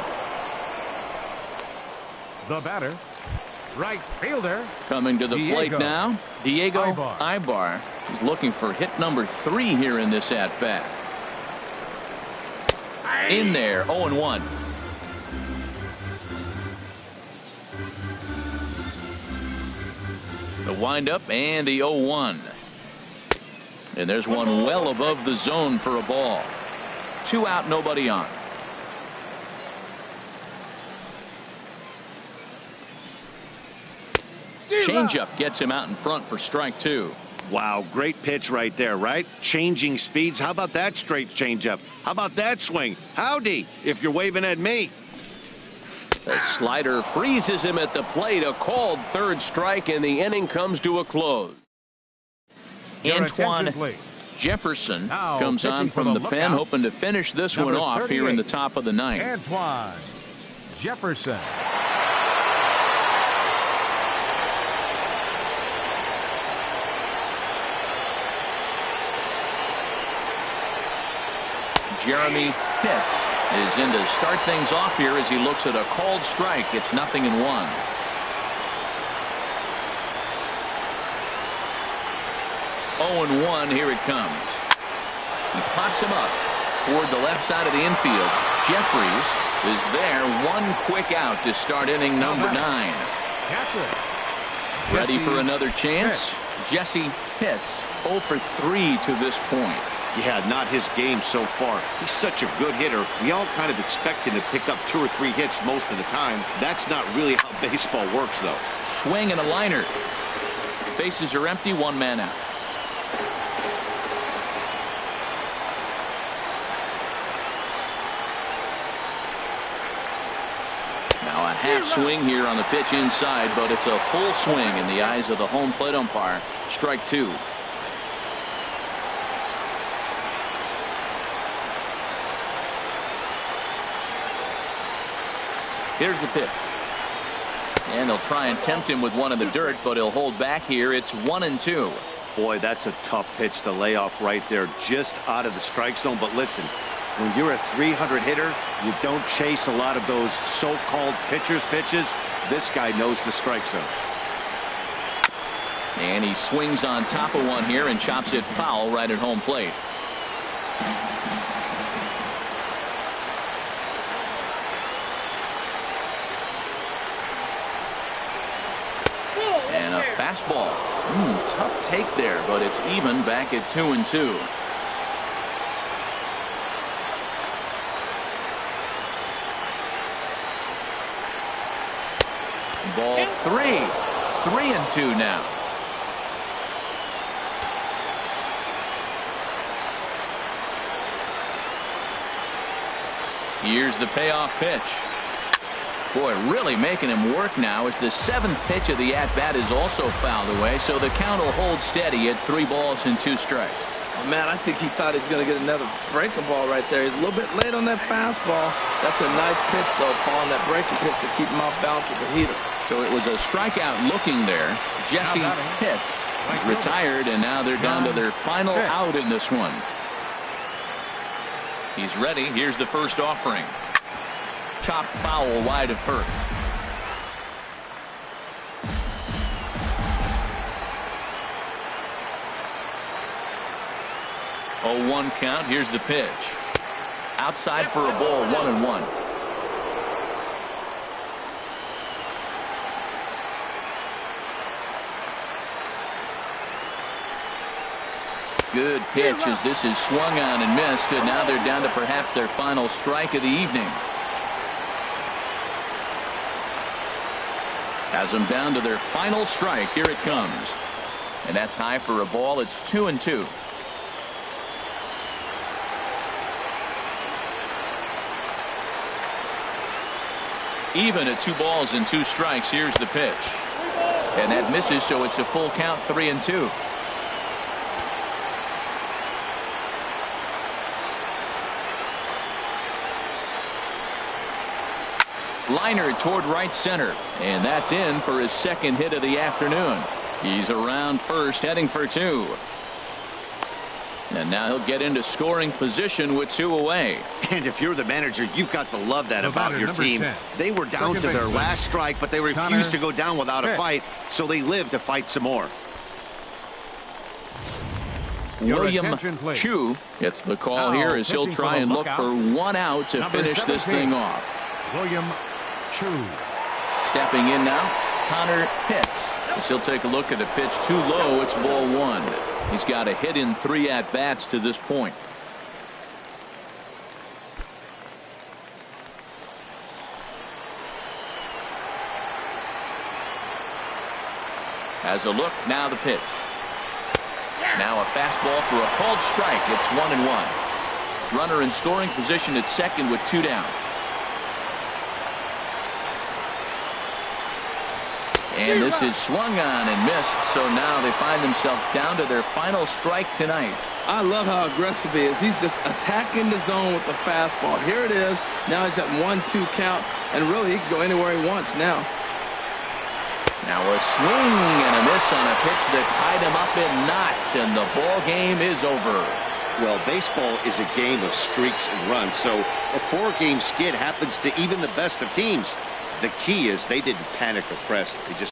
The batter, right fielder. Coming to the plate now, Diego Ibar is looking for hit number 3 here in this at-bat. In there, 0-1. The windup and the 0-1. And there's one well above the zone for a ball. 2 out, nobody on. Changeup gets him out in front for strike 2. Wow, great pitch right there, right? Changing speeds. How about that straight changeup? How about that swing? Howdy, if you're waving at me. The slider freezes him at the plate. A called 3rd strike, and the inning comes to a close. Antoine Jefferson comes on from the pen, hoping to finish this one off here in the top of the 9th. Antoine Jefferson. Jeremy Pitts is in to start things off here as he looks at a called strike. It's 0-1. Oh, and 1. Here it comes. He pops him up toward the left side of the infield. Jeffries is there. 1 quick out to start inning number 9. Ready for another chance? Jesse Pitts 0 for 3 to this point. Yeah, not his game so far. He's such a good hitter. We all kind of expect him to pick up 2 or 3 hits most of the time. That's not really how baseball works, though. Swing and a liner. Bases are empty, 1 man out. Now a half swing here on the pitch inside, but it's a full swing in the eyes of the home plate umpire. Strike 2. Here's the pitch. And they'll try and tempt him with one in the dirt, but he'll hold back here. It's 1-2. Boy, that's a tough pitch to lay off right there, just out of the strike zone. But listen, when you're a 300 hitter, you don't chase a lot of those so-called pitcher's pitches. This guy knows the strike zone. And he swings on top of one here and chops it foul right at home plate. And a fastball. Tough take there, but it's even back at 2-2. Ball 3. 3-2 now. Here's the payoff pitch. Boy, really making him work now as the 7th pitch of the at-bat is also fouled away, so the count will hold steady at 3 balls and 2 strikes. Oh, man, I think he thought he was going to get another breaking ball right there. He's a little bit late on that fastball. That's a nice pitch, though, Paul, on that breaking pitch to keep him off balance with the heater. So it was a strikeout looking there. Jesse Pitts retired, and now they're down to their final out in this one. He's ready. Here's the first offering. Chopped foul wide of first. Oh, 1 count. Here's the pitch. Outside for a ball, 1-1. Good pitch as this is swung on and missed, and now they're down to perhaps their final strike of the evening. Has them down to their final strike. Here it comes. And that's high for a ball. It's 2-2. Even at 2 balls and 2 strikes. Here's the pitch. And that misses, so it's a full count, 3-2. Liner toward right center, and that's in for his 2nd hit of the afternoon. He's around first, heading for 2. And now he'll get into scoring position with 2 away. And if you're the manager, you've got to love that about your team. 10. They were down to their last strike, but they refused to go down without a fight, so they lived to fight some more. William Chu gets the call here as he'll try and look for 1 out to finish this thing off. William Chu. Stepping in now, Connor Pitts. As he'll take a look at the pitch too low. It's ball 1. He's got a hit in 3 at-bats to this point. Has a look, now the pitch. Now a fastball for a called strike. It's 1-1. Runner in scoring position at second with 2 down. And this is swung on and missed, so now they find themselves down to their final strike tonight. I love how aggressive he is. He's just attacking the zone with the fastball. Here it is. Now he's at 1-2 count, and really he can go anywhere he wants now. Now a swing and a miss on a pitch that tied him up in knots, and the ball game is over. Well, baseball is a game of streaks and runs, so a 4-game skid happens to even the best of teams. The key is they didn't panic or press. They just